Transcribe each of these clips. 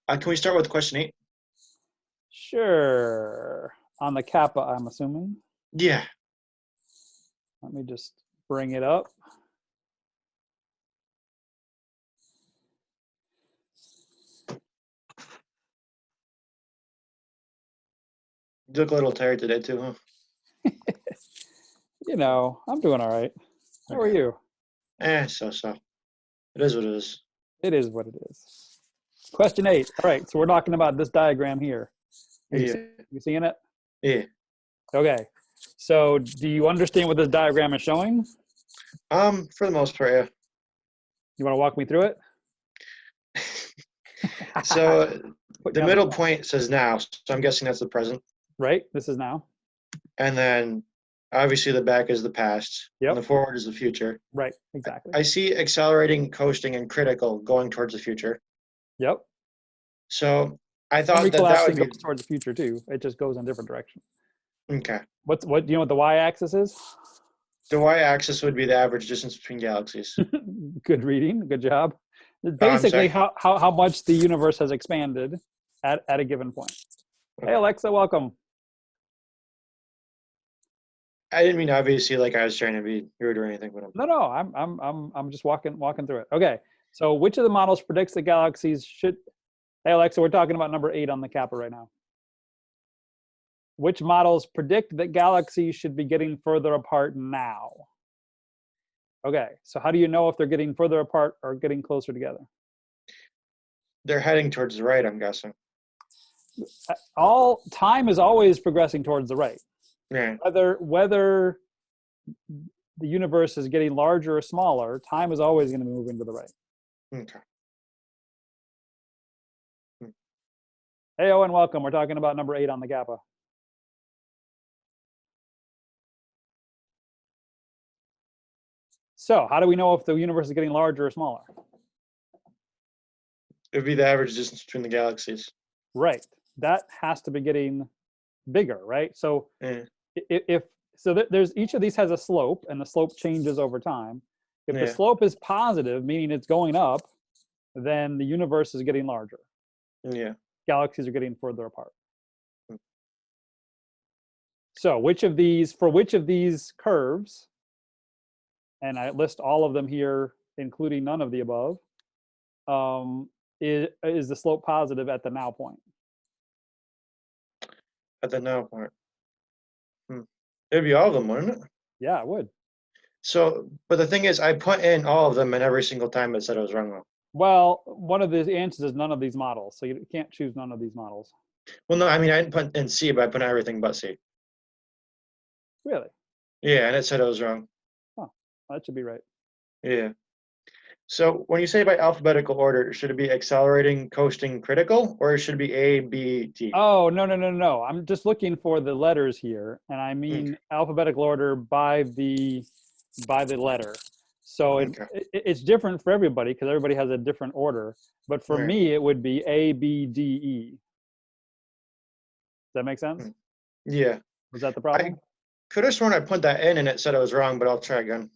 Can we start with question 8? Sure. On the CAPA, I'm assuming. Yeah. Let me just bring it up. You look a little tired today too, huh? You know, I'm doing all right. How are Okay. you? So. It is what it is. It is what it is. Question 8. All right, so we're talking about this diagram here. Yeah. You seeing it? Yeah. Okay. So do you understand what this diagram is showing? For the most part, yeah. You want to walk me through it? So Put the you on the middle spot. point says now, so I'm guessing that's the present. Right? This is now. And then obviously the back is the past, and Yep. the forward is the future. Right. Exactly. I see accelerating, coasting, and critical going towards the future. Yep. So I And thought that recollapsing would be goes towards the future too. It just goes in a different direction. okay. Do you know what the y-axis is? The y-axis would be the average distance between galaxies. Good reading. Good job. I'm Basically, sorry. how much the universe has expanded at a given point. Hey, Okay. Alexa, welcome. I didn't mean obviously like I was trying to be rude or anything, but No. I'm just walking through it. Okay. So, which of the models predicts that galaxies should? Hey, Alexa, we're talking about number 8 on the CAPA right now. Which models predict that galaxies should be getting further apart now? Okay. So, how do you know if they're getting further apart or getting closer together? they're heading towards the right, I'm guessing. All time is always progressing towards the right. Yeah. Whether the universe is getting larger or smaller, time is always going to be moving to the right. Okay. Hey, Owen, welcome. We're talking about number 8 on the CAPA. So, how do we know if the universe is getting larger or smaller? It would be the average distance between the galaxies. Right. That has to be getting bigger, right? So, Yeah. if so, there's each of these has a slope, and the slope changes over time. If the Yeah. slope is positive, meaning it's going up, then the universe is getting larger. Yeah. Galaxies are getting further apart. Hmm. So, for which of these curves, and I list all of them here, including none of the above, is the slope positive at the now point? At the now point. It'd be all of them, wouldn't it? Yeah, it would. So, but the thing is, I put in all of them, and every single time it said I was wrong though. Well, one of the answers is none of these models, so you can't choose none of these models. Well, no, I mean I didn't put in C, but I put in everything but C. Really? Yeah, and it said I was wrong. Huh. That should be right. Yeah. So when you say by alphabetical order, should it be accelerating, coasting, critical, or should it be A, B, D? Oh, no. I'm just looking for the letters here, and I Okay. mean alphabetical order by the letter. So Okay. it's different for everybody because everybody has a different order. But for Right. me, it would be A, B, D, E. Does that make sense? Yeah. Was that the I problem? could have sworn I put that in and it said I was wrong, but I'll try again.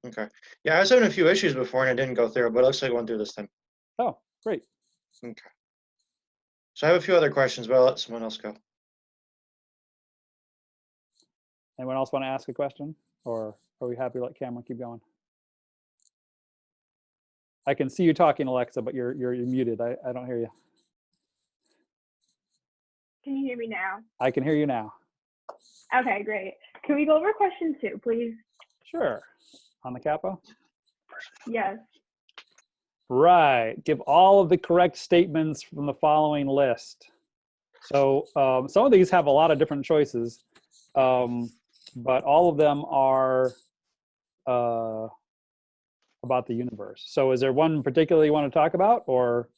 Okay. Yeah, I was having a few issues before and I didn't go through it, but it looks like I went through this time. Oh, great. Okay. So I have a few other questions, but I'll let someone else go. Anyone else want to ask a question? Or are we happy to let Cameron keep going? I can see you talking, Alexa, but you're muted. I don't hear you. Can you hear me now? I can hear you now. Okay, great. Can we go over question 2, please? Sure. On the CAPA? Yes. Right. Give all of the correct statements from the following list. So some of these have a lot of different choices, but all of them are about the universe. So is there one particularly you want to talk about, or?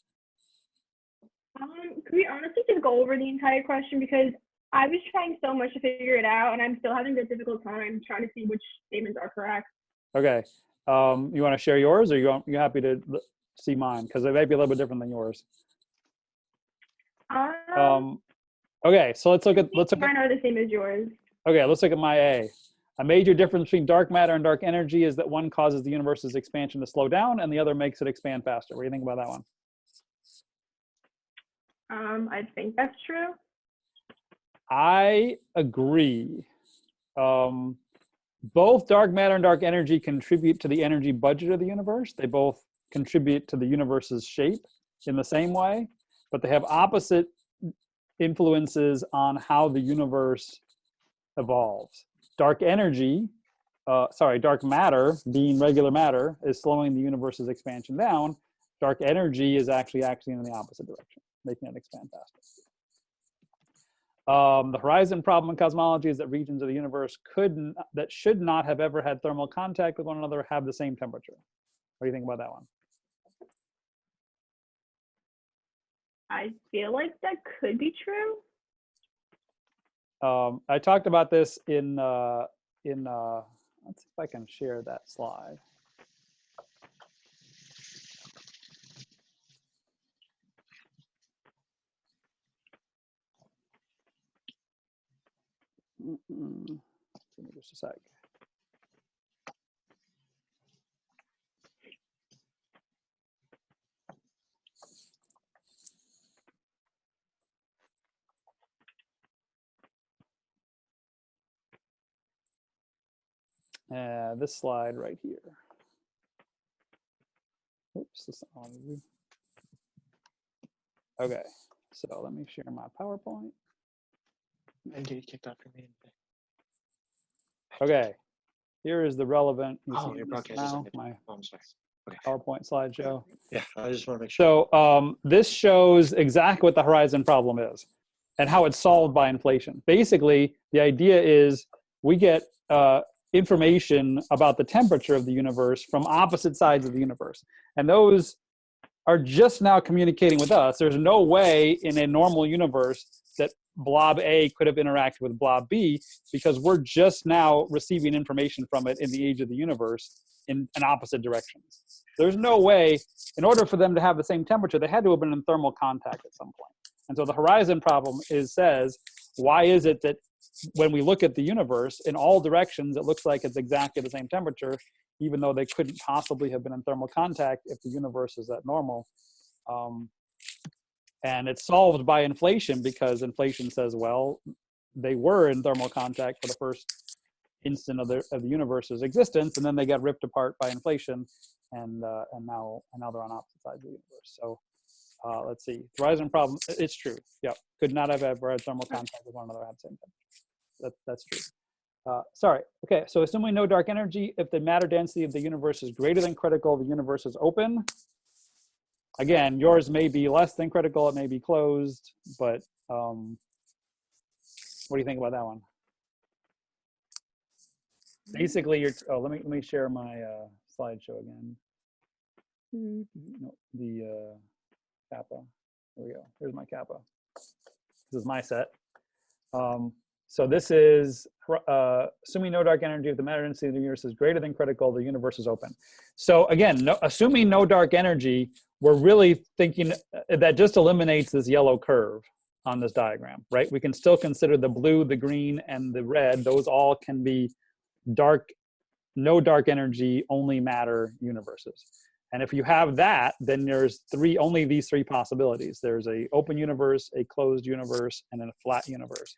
Can we honestly just go over the entire question, because I was trying so much to figure it out, and I'm still having a difficult time trying to see which statements are correct. Okay. You want to share yours, or you happy to see mine? Because they might be a little bit different than yours. Okay, so let's look at mine are the same as yours. Okay, let's look at my A. A major difference between dark matter and dark energy is that one causes the universe's expansion to slow down and the other makes it expand faster. What do you think about that one? I think that's true. I agree. Both dark matter and dark energy contribute to the energy budget of the universe. They both contribute to the universe's shape in the same way, but they have opposite influences on how the universe evolves. Dark energy, dark matter, being regular matter, is slowing the universe's expansion down. Dark energy is actually acting in the opposite direction, making it expand faster. The horizon problem in cosmology is that regions of the universe that should not have ever had thermal contact with one another have the same temperature. What do you think about that one? I feel like that could be true. I talked about this in let's see if I can share that slide. Give me just a sec. This slide right here. Oops, this on. Okay, so let me share my PowerPoint. And get kicked off your main thing. Okay, here is the relevant. You Oh, see your this broadcast is now, ended. my Oh, I'm sorry. Okay. PowerPoint slideshow. Yeah, I just want to make sure. So this shows exactly what the horizon problem is and how it's solved by inflation. Basically, the idea is we get information about the temperature of the universe from opposite sides of the universe. And those are just now communicating with us. There's no way in a normal universe that blob A could have interacted with blob B, because we're just now receiving information from it in the age of the universe in opposite directions. There's no way, in order for them to have the same temperature, they had to have been in thermal contact at some point. And so the horizon problem says, why is it that when we look at the universe in all directions, it looks like it's exactly the same temperature, even though they couldn't possibly have been in thermal contact if the universe is that normal. And it's solved by inflation, because inflation says, well, they were in thermal contact for the first instant of the universe's existence, and then they got ripped apart by inflation, and now they're on opposite sides of the universe. So let's see, the horizon problem, it's true. Yeah, could not have ever had thermal contact with one another at the same time. That's true. Sorry. Okay, so assuming no dark energy, if the matter density of the universe is greater than critical, the universe is open. Again, yours may be less than critical, it may be closed, but what do you think about that one? Basically, let me share my slideshow again. No, the CAPA. There we go. Here's my CAPA. This is my set. So this is assuming no dark energy, if the matter density of the universe is greater than critical, the universe is open. So again, assuming no dark energy, we're really thinking that just eliminates this yellow curve on this diagram, right? We can still consider the blue, the green, and the red. Those all can be no dark energy, only matter universes. And if you have that, then there's only these three possibilities. There's an open universe, a closed universe, and a flat universe.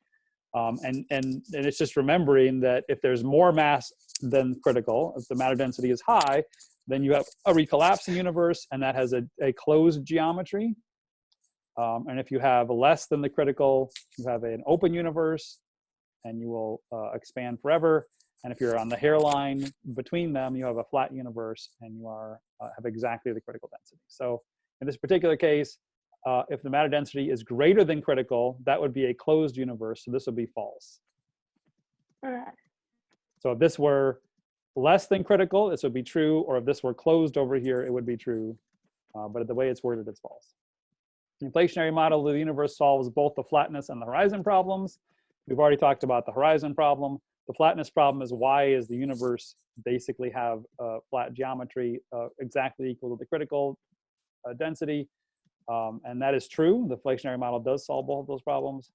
And it's just remembering that if there's more mass than critical, if the matter density is high, then you have a recollapsing universe, and that has a closed geometry. And if you have less than the critical, you have an open universe, and you will expand forever. And if you're on the hairline between them, you have a flat universe, and you have exactly the critical density. So in this particular case, if the matter density is greater than critical, that would be a closed universe. So this would be false. So if this were less than critical, this would be true. Or if this were closed over here, it would be true. But the way it's worded, it's false. The inflationary model of the universe solves both the flatness and the horizon problems. We've already talked about the horizon problem. The flatness problem is, why is the universe basically have flat geometry exactly equal to the critical density? And that is true. The inflationary model does solve both of those problems.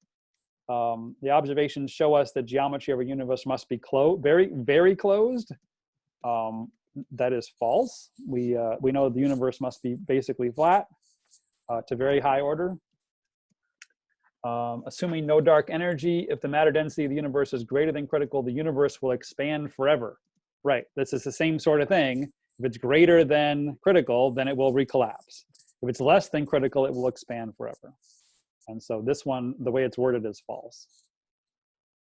The observations show us that geometry of a universe must be very, very closed. That is false. We know the universe must be basically flat to very high order. Assuming no dark energy, if the matter density of the universe is greater than critical, the universe will expand forever. Right, this is the same sort of thing. If it's greater than critical, then it will recollapse. If it's less than critical, it will expand forever. And so this one, the way it's worded, is false.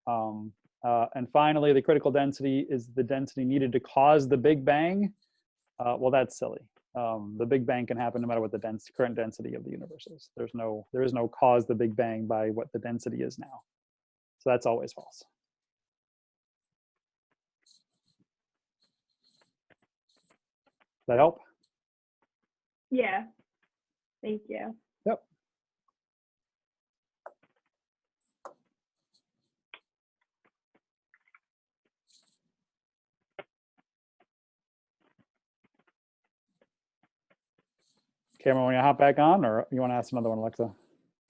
And finally, the critical density is the density needed to cause the Big Bang. Well, that's silly. The Big Bang can happen no matter what the current density of the universe is. There is no cause the Big Bang by what the density is now. So that's always false. Does that help? Yeah. Thank you. Yep. Cameron, want to hop back on, or you want to ask another one, Alexa?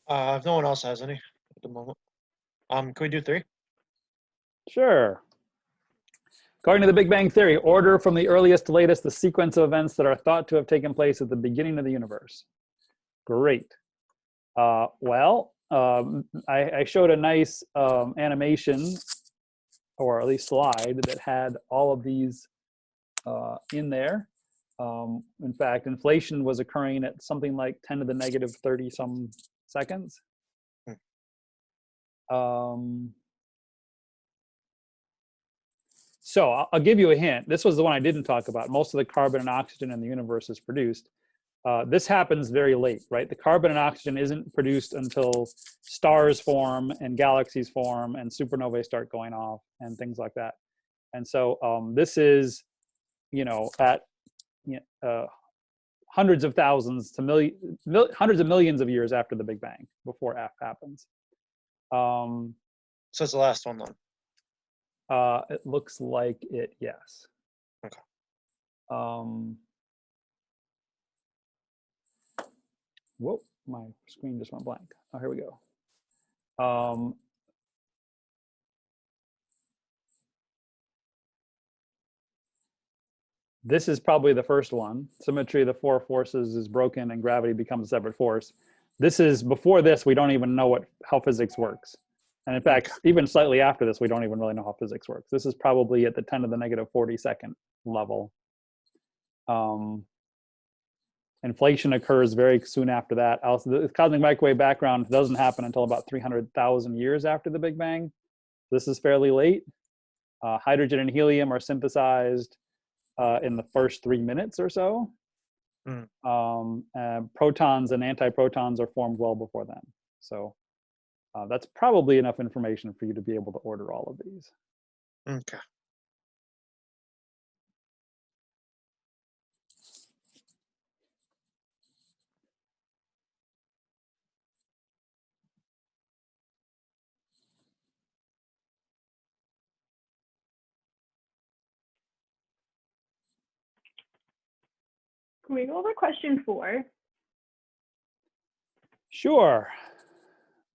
If no one else has any at the moment. Can we do 3? Sure. According to the Big Bang Theory, order from the earliest to latest, the sequence of events that are thought to have taken place at the beginning of the universe. Great. I showed a nice animation, or at least slide, that had all of these in there. In fact, inflation was occurring at something like 10 to the negative 30 some seconds. So I'll give you a hint. This was the one I didn't talk about. Most of the carbon and oxygen in the universe is produced. This happens very late, right? The carbon and oxygen isn't produced until stars form and galaxies form and supernovae start going off and things like that. And so this is, at hundreds of thousands to hundreds of millions of years after the Big Bang, before F happens. So it's the last one then. It looks like it, yes. Okay. Whoa, my screen just went blank. Oh, here we go. This is probably the first one. Symmetry of the 4 forces is broken and gravity becomes a separate force. This is, before this, we don't even know how physics works. And in fact, even slightly after this, we don't even really know how physics works. This is probably at the 10 to the negative 42nd level. Inflation occurs very soon after that. Also, the cosmic microwave background doesn't happen until about 300,000 years after the Big Bang. This is fairly late. Hydrogen and helium are synthesized in the first 3 minutes or so. Protons and antiprotons are formed well before then. So that's probably enough information for you to be able to order all of these. Okay. Can we go over question 4? Sure.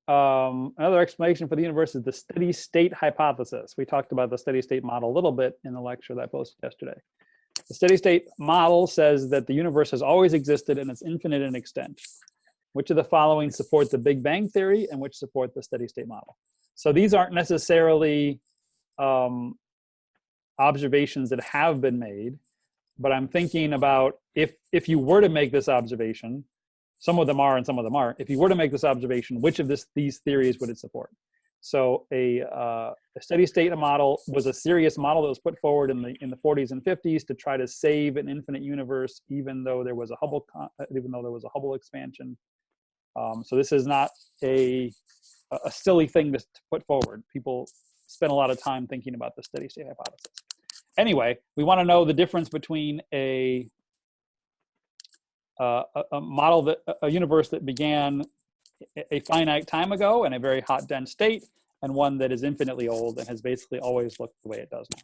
Another explanation for the universe is the steady state hypothesis. We talked about the steady state model a little bit in the lecture that I posted yesterday. The steady state model says that the universe has always existed and it's infinite in extent. Which of the following support the Big Bang theory and which support the steady state model? So these aren't necessarily observations that have been made, but I'm thinking about if you were to make this observation, some of them are and some of them aren't. If you were to make this observation, which of these theories would it support? So a steady state model was a serious model that was put forward in the 40s and 50s to try to save an infinite universe, even though there was a Hubble expansion. So this is not a silly thing to put forward. People spend a lot of time thinking about the steady state hypothesis. Anyway, we want to know the difference between a model a universe that began a finite time ago in a very hot, dense state, and one that is infinitely old and has basically always looked the way it does now.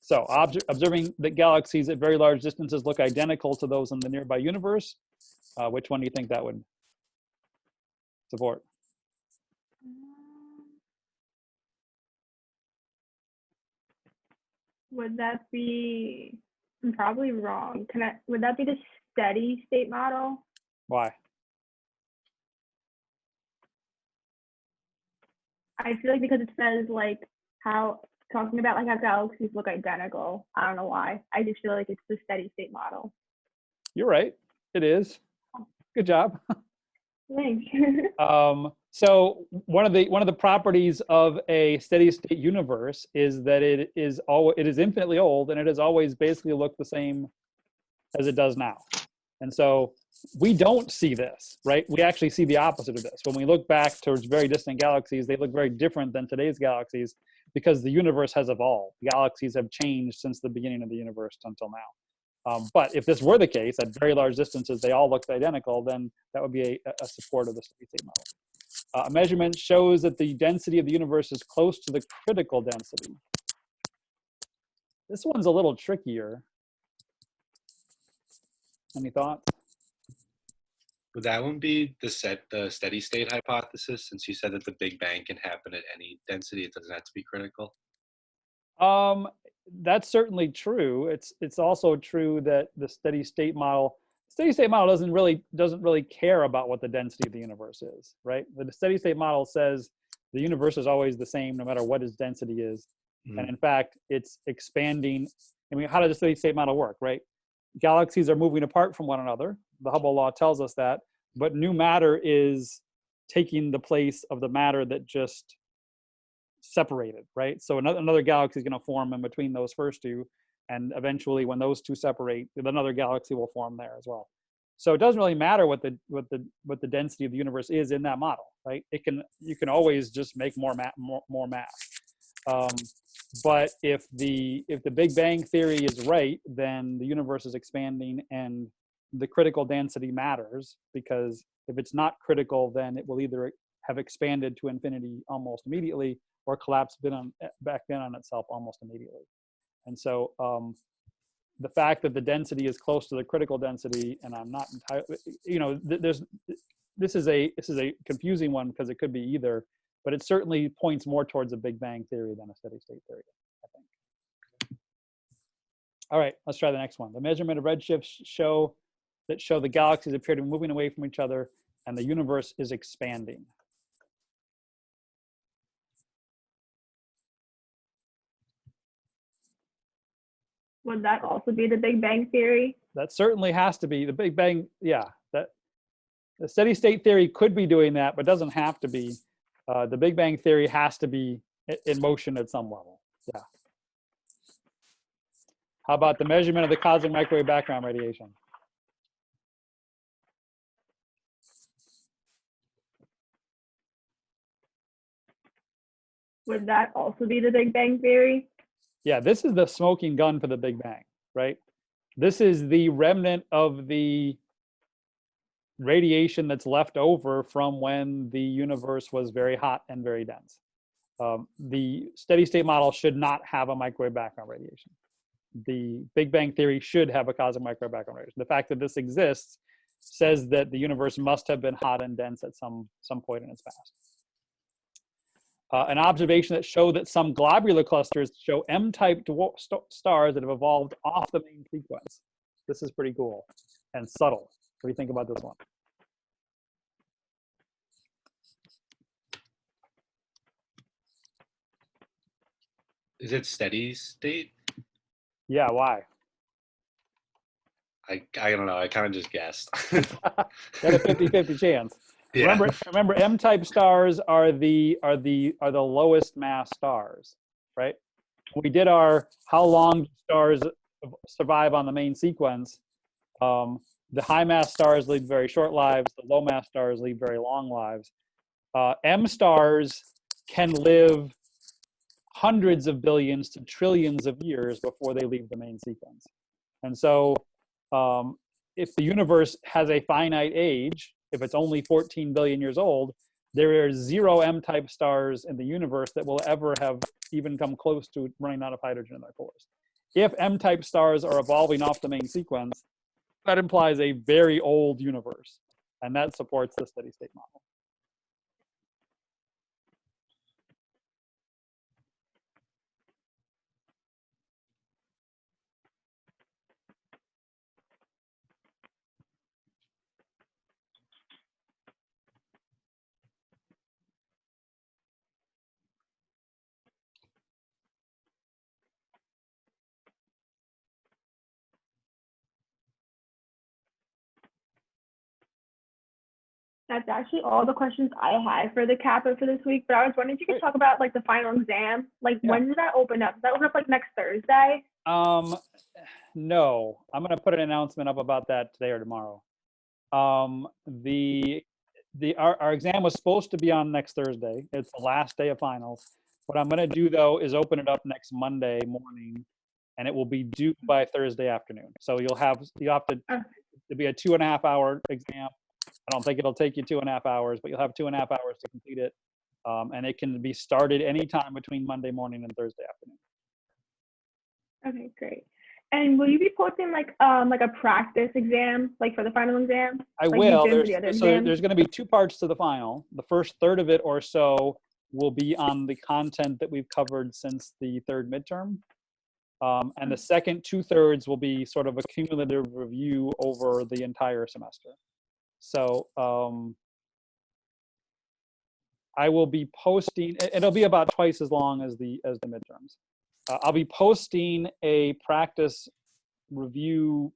So observing that galaxies at very large distances look identical to those in the nearby universe, which one do you think that would support? Would that be, I'm probably wrong. Would that be the steady state model? Why? I feel like because it says like how talking about like how galaxies look identical. I don't know why. I just feel like it's the steady state model. You're right. It is. Good job. Thanks. So one of the properties of a steady state universe is that it is infinitely old, and it has always basically looked the same as it does now. And so we don't see this, right? We actually see the opposite of this. When we look back towards very distant galaxies, they look very different than today's galaxies because the universe has evolved. Galaxies have changed since the beginning of the universe until now. But if this were the case, at very large distances, they all looked identical, then that would be a support of the steady state model. A measurement shows that the density of the universe is close to the critical density. This one's a little trickier. Any thoughts? Would that one be the steady state hypothesis, since you said that the Big Bang can happen at any density, it doesn't have to be critical? That's certainly true. It's also true that the steady state model doesn't really care about what the density of the universe is, right? The steady state model says the universe is always the same no matter what its density is. And in fact, it's expanding. I mean, how does the steady state model work, right? Galaxies are moving apart from one another. The Hubble law tells us that, but new matter is taking the place of the matter that just separated, right? So another galaxy is going to form in between those first two, and eventually, when those two separate, another galaxy will form there as well. So it doesn't really matter what the density of the universe is in that model, right? You can always just make more mass. But if the Big Bang theory is right, then the universe is expanding, and the critical density matters, because if it's not critical, then it will either have expanded to infinity almost immediately or collapse back in on itself almost immediately. And so the fact that the density is close to the critical density, and I'm not entirely, this is a confusing one because it could be either, but it certainly points more towards a Big Bang theory than a steady state theory, I think. All right, let's try the next one. The measurement of redshifts show the galaxies appear to be moving away from each other, and the universe is expanding. Would that also be the Big Bang theory? That certainly has to be the Big Bang. Yeah, that the steady state theory could be doing that, but doesn't have to be. The Big Bang theory has to be in motion at some level. Yeah. How about the measurement of the cosmic microwave background radiation? Would that also be the Big Bang theory? Yeah, this is the smoking gun for the Big Bang, right? This is the remnant of the radiation that's left over from when the universe was very hot and very dense. The steady state model should not have a microwave background radiation. The Big Bang theory should have a cosmic microwave background radiation. The fact that this exists says that the universe must have been hot and dense at some point in its past. An observation that showed that some globular clusters show M-type stars that have evolved off the main sequence. This is pretty cool and subtle. What do you think about this one? Is it steady state? Yeah, why? I don't know. I kind of just guessed. Got a 50-50 chance. Yeah. Remember, M-type stars are the lowest mass stars, right? We did our how long stars survive on the main sequence. The high mass stars lead very short lives. The low mass stars lead very long lives. M stars can live hundreds of billions to trillions of years before they leave the main sequence. And so if the universe has a finite age, if it's only 14 billion years old, there are 0 M-type stars in the universe that will ever have even come close to running out of hydrogen in their cores. If M-type stars are evolving off the main sequence, that implies a very old universe, and that supports the steady state model. That's actually all the questions I had for the CAPA for this week. But I was wondering if you could talk about like the final exam. Like, Yeah. when does that open up? Does that open up like next Thursday? No, I'm gonna put an announcement up about that today or tomorrow. Our exam was supposed to be on next Thursday. It's the last day of finals. What I'm gonna do though is open it up next Monday morning, and it will be due by Thursday afternoon. So you have to it'll be a 2.5 hour exam. I don't think it'll take you 2.5 hours, but you'll have 2.5 hours to complete it. And it can be started anytime between Monday morning and Thursday afternoon. Okay, great. And will you be posting like a practice exam, like for the final exam? I like will. you've been for the other exams? There's going to be 2 parts to the final. The first third of it or so will be on the content that we've covered since the 3rd midterm. And the second 2/3 will be sort of a cumulative review over the entire semester. So I will be posting, it'll be about twice as long as the midterms. I'll be posting a practice review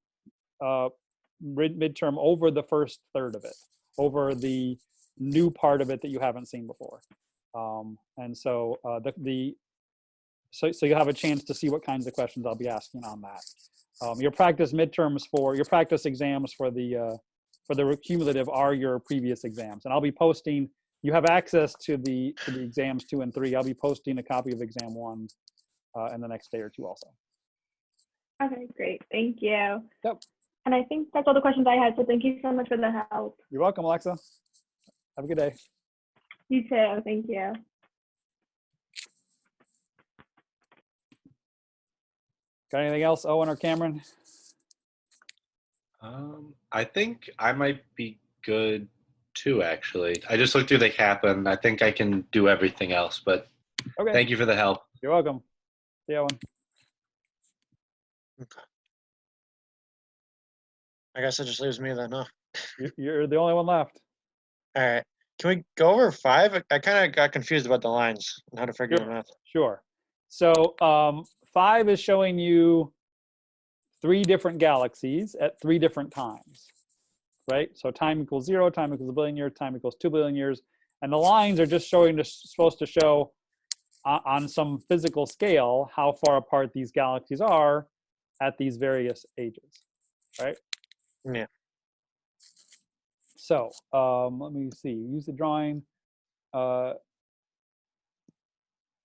midterm over the first third of it, over the new part of it that you haven't seen before. And so so you'll have a chance to see what kinds of questions I'll be asking on that. Your practice exams for the cumulative are your previous exams, and I'll be posting. You have access to the exams 2 and 3. I'll be posting a copy of exam 1 in the next day or 2 also. Okay, great. Thank you. Yep. And I think that's all the questions I had. So thank you so much for the help. You're welcome, Alexa. Have a good day. You too. Thank you. Got anything else, Owen or Cameron? I think I might be good too, actually. I just looked through the CAPA and I think I can do everything else, but Okay. thank you for the help. You're welcome. See you, Owen. Okay. I guess it just leaves me then, huh? You're the only one left. All right. Can we go over 5? I kind of got confused about the lines and how to figure them out. Sure. So 5 is showing you 3 different galaxies at 3 different times, right? So time equals 0, time equals 1 billion years, time equals 2 billion years. And the lines are just supposed to show on some physical scale how far apart these galaxies are at these various ages, right? Yeah. So let me see, use the drawing.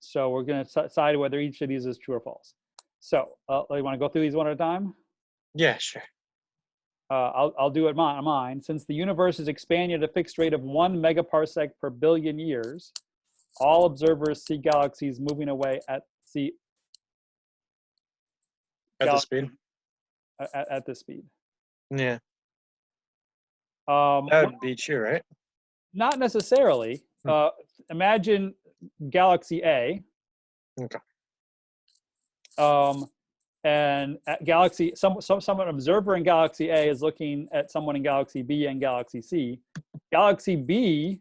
So we're going to decide whether each of these is true or false. So you want to go through these one at a time? Yeah, sure. I'll do it mine. Since the universe is expanding at a fixed rate of 1 megaparsec per billion years, all observers see galaxies moving away at the speed. At this speed. Yeah. That would be true, right? Not necessarily. Imagine galaxy A. Okay. And at galaxy, someone observer in galaxy A is looking at someone in galaxy B and galaxy C. Galaxy B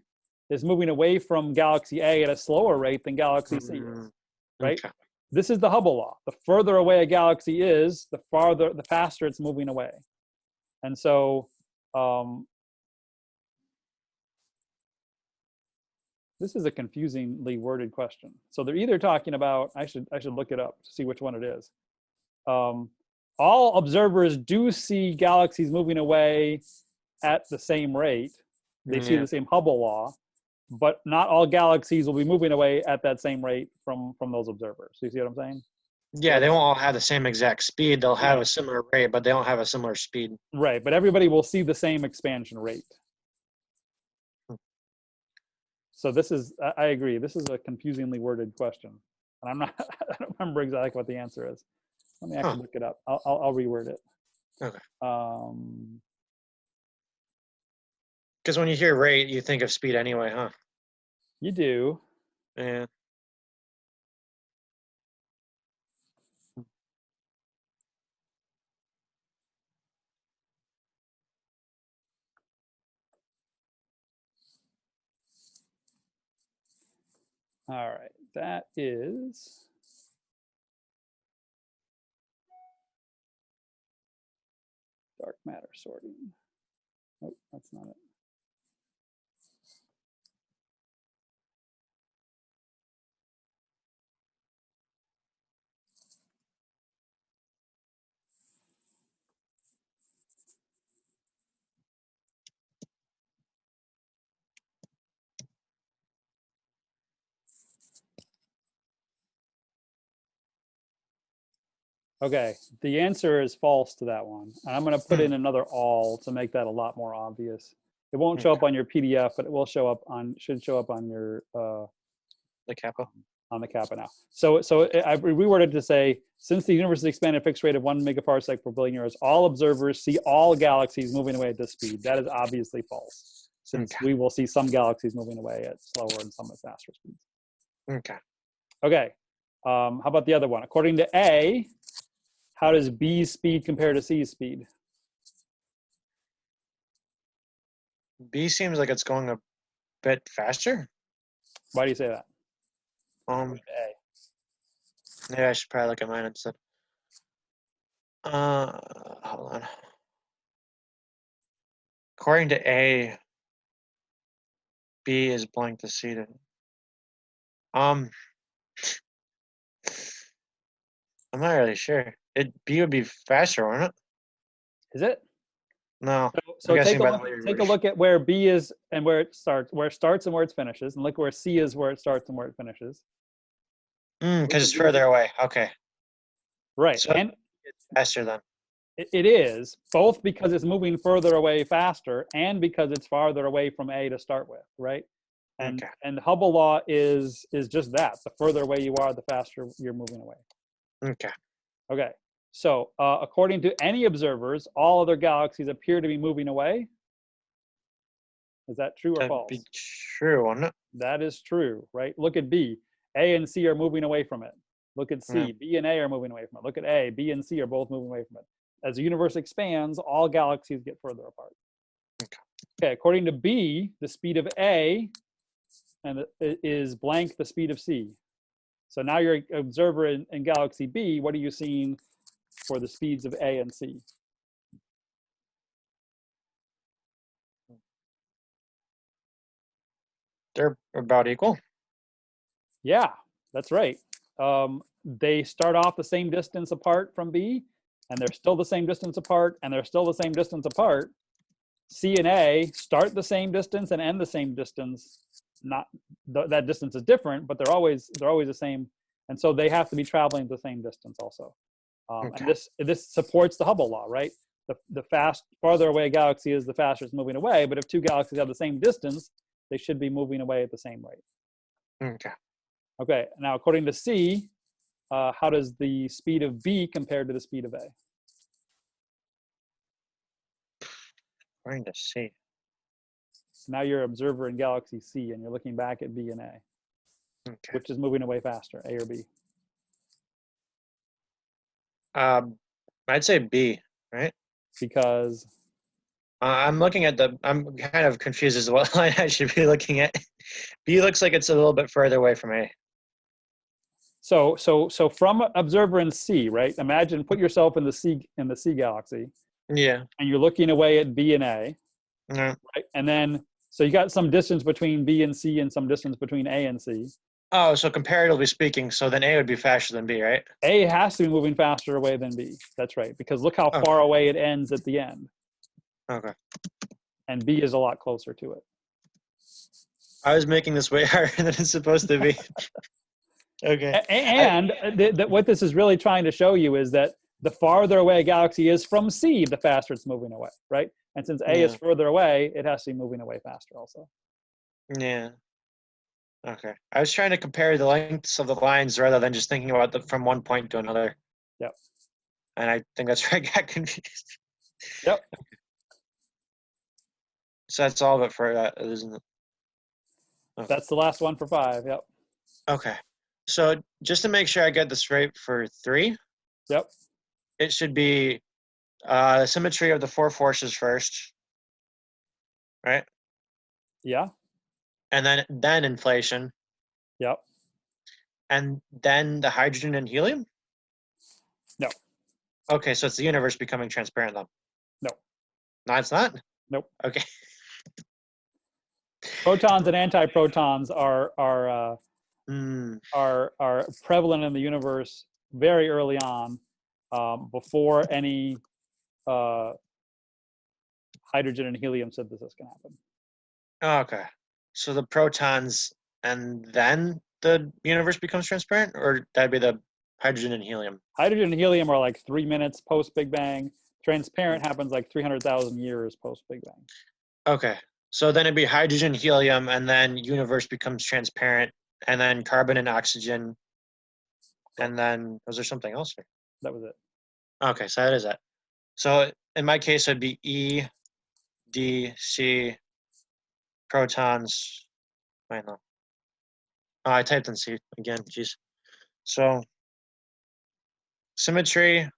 is moving away from galaxy A at a slower rate than galaxy C is, right? Okay. This is the Hubble law. The further away a galaxy is, the faster it's moving away. And so this is a confusingly worded question. So they're either talking about, I should look it up to see which one it is. All observers do see galaxies moving away at the same rate. They see the same Hubble law, but not all galaxies will be moving away at that same rate from those observers. You see what I'm saying? Yeah, they won't all have the same exact speed. They'll have a similar rate, but they don't have a similar speed. Right, but everybody will see the same expansion rate. So this is, I agree, this is a confusingly worded question. And I don't remember exactly what the answer is. Let me actually look it up. I'll reword it. Okay. Because when you hear rate, you think of speed anyway, huh? You do. Yeah. All right, that is dark matter sorting. Nope, that's not it. Okay, the answer is false to that one. And I'm going to put in another all to make that a lot more obvious. It won't show up on your PDF, but it will show up on, should show up on your, The CAPA. on the CAPA now. So I reworded to say, since the universe is expanded at a fixed rate of 1 megaparsec per billion years, all observers see all galaxies moving away at this speed. That is obviously false, since we will see some galaxies moving away at slower and some at faster speeds. Okay. Okay, how about the other one? According to A, how does B's speed compare to C's speed? B seems like it's going a bit faster. Why do you say that? Um, A. maybe I should probably look at mine instead. Hold on. According to A, B is blank to C. I'm not really sure. B would be faster, wouldn't it? Is it? No. So I'm take guessing a by the look, way you take a wish. look at where B is and where it starts and where it finishes, and look where C is, where it starts and where it finishes. Because it's further away. Okay. Right, So and it's faster then. it is both because it's moving further away faster and because it's farther away from A to start with, right? And Okay. and Hubble law is just that: the further away you are, the faster you're moving away. Okay. Okay, so according to any observers, all other galaxies appear to be moving away. Is that true or That'd false? be true, wouldn't it? That is true, right? Look at B. A and C are moving away from it. Look at C. Yeah. B and A are moving away from it. Look at A. B and C are both moving away from it. As the universe expands, all galaxies get further apart. Okay, according to B, the speed of A and is blank the speed of C. So now you're an observer in galaxy B. What are you seeing for the speeds of A and C? They're about equal. Yeah, that's right. They start off the same distance apart from B, and they're still the same distance apart, and they're still the same distance apart. C and A start the same distance and end the same distance. Not that distance is different, but they're always the same, and so they have to be traveling the same distance also. Okay. And this supports the Hubble law, right? The farther away a galaxy is, the faster it's moving away. But if two galaxies have the same distance, they should be moving away at the same rate. Okay. Okay, now according to C, how does the speed of B compare to the speed of A? According to C. Now you're an observer in galaxy C, and you're looking back at B and A. Okay. Which is moving away faster, A or B? I'd say B, right? Because I'm looking at I'm kind of confused as to what line I should be looking at. B looks like it's a little bit further away from A. so from observer in C, right? Imagine, put yourself in the C galaxy, Yeah. and you're looking away at B and A, No. right? And then so you got some distance between B and C and some distance between A and C. Oh, so comparatively speaking, so then A would be faster than B, right? A has to be moving faster away than B. That's right, because look how Okay. far away it ends at the end. Okay. And B is a lot closer to it. I was making this way harder than it's supposed to be. Okay. And what this is really trying to show you is that the farther away a galaxy is from C, the faster it's moving away, right? And since A is further away, it has to be moving away faster also. Yeah. Okay. I was trying to compare the lengths of the lines rather than just thinking about from one point to another. Yep. And I think that's where I got confused. Yep. So that's all of it for that, isn't it? Okay. That's the last one for 5. Yep. Okay. So just to make sure I get this right for 3, Yep. it should be symmetry of the 4 forces first, right? Yeah. And then inflation, Yep. and then the hydrogen and helium? No. Okay, so it's the universe becoming transparent then? No. No, it's not? Nope. Okay. Protons and antiprotons Mm, are prevalent in the universe very early on, before any hydrogen and helium synthesis can happen. okay. So the protons and then the universe becomes transparent, or that'd be the hydrogen and helium. Hydrogen and helium are like 3 minutes post Big Bang. Transparent happens like 300,000 years post Big Bang. Okay. So then it'd be hydrogen, helium, and then universe becomes transparent, and then carbon and oxygen. And then was there something else here? That was it. Okay, so that is it. So in my case, it'd be E, D, C, protons. Wait, no. Oh, I typed in C again. Jeez. So symmetry,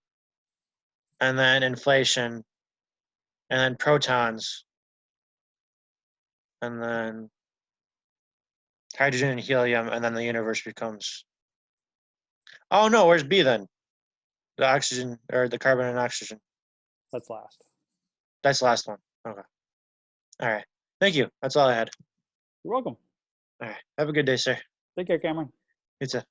and then inflation, and then protons, and then hydrogen and helium, and then the universe becomes. Oh no, where's B then? The oxygen or the carbon and oxygen. That's last. That's the last one. Okay. All right. Thank you. That's all I had. You're welcome. All right. Have a good day, sir. Take care, Cameron. You too.